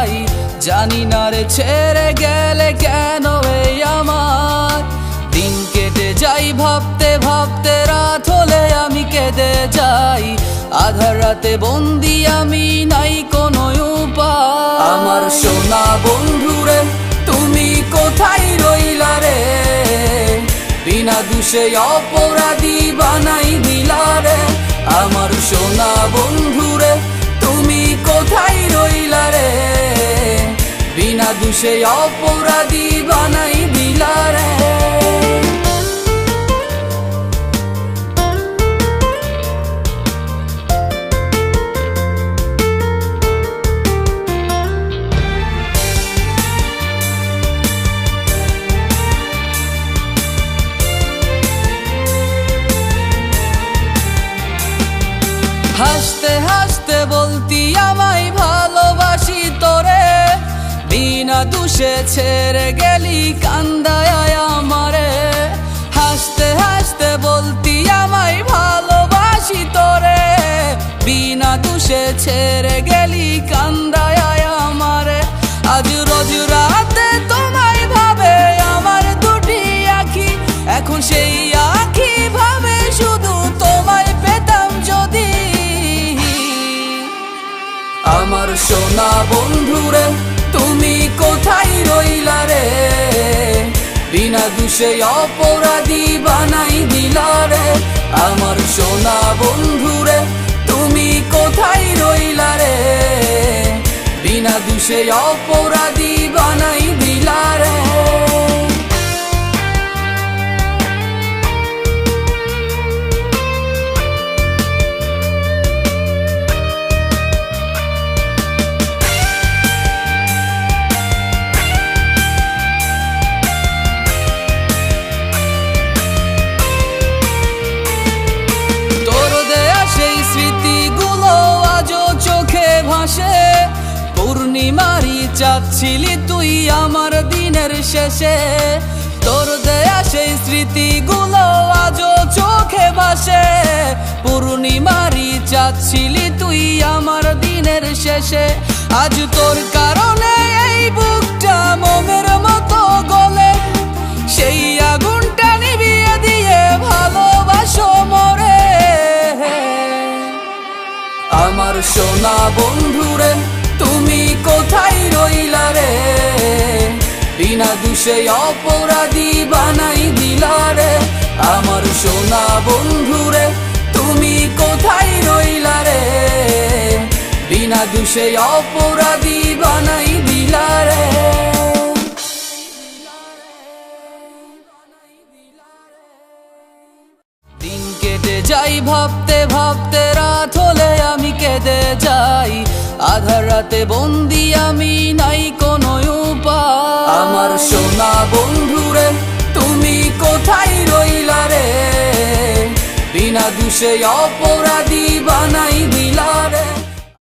যাই, জানি না রে ছেড়ে গেলে কেন এই আমার দিন কেটে যাই। ভাবতে ভাবতে রাত হলে আমি কেঁদে যাই, আধার রাতে বন্দি আমি, নাই কোনো উপায়। আমার সোনা বন্ধুরে তুমি কোথায় রইলা রে, বিনা দোষে অপরাধী বানাই দিলা রে। আমার সোনা বন্ধুরে তুমি কোথায় রইলা রে, বিনা দোষে অপরাধী বানাই দিলা রে। হাসতে হাসতে বলতি আমায় ভালোবাসি তোরে, বিনা দোষে ছেড়ে গেলি কান্দায় আমারে। হাসতে হাসতে বলতি আমায় ভালোবাসি তোরে, বিনা দোষে ছেড়ে গেলি কান্দায় আমারে। আজ রোজ রাতে তোমায় ভাবে আমার দুটি আঁখি, এখন সেই আঁখি ভাবে শুধু তোমায় পেতাম যদি। আমার সোনা বন্ধুরে তুমি কোথায় রইলা রে, বিনা দোষে অপরাধী বানাই দিলা রে। আমার সোনা বন্ধুরে তুমি কোথায় রইলা রে, বিনা দোষে অপরাধী বানাই দিলা রে। পূর্ণিমারি চাচ্ছিলি তুই আমার দিনের শেষে, তোর দেয়া সেই স্মৃতিগুলো আজও চোখে ভাসে। পূর্ণিমারি চাচ্ছিলি তুই আমার দিনের শেষে, আজ তোর কারণে এই বুকটা মোমের মতো গলে। সেই আগুনটা নিভিয়ে দিয়ে ভালোবাসো মরে। আমার সোনা বন্ধুরে তুমি কোথায় রইলা রে, বিনা দোষে অপরাধী বানাই দিলা রে। আমার সোনা বন্ধুরে তুমি কোথায় রইলা রে, বিনা দোষে অপরাধী বানাই দিলা রে। দিন কেটে যাই, ভাবতে ভাবতে রাত হলে আমি কেঁদে যাই, আধার রাতে বন্দি আমি, নাই কোনো উপায়। আমার সোনা বন্ধুরে তুমি কোথায় রইলা রে, বিনা দোষে অপরাধী বানাই দিলা রে।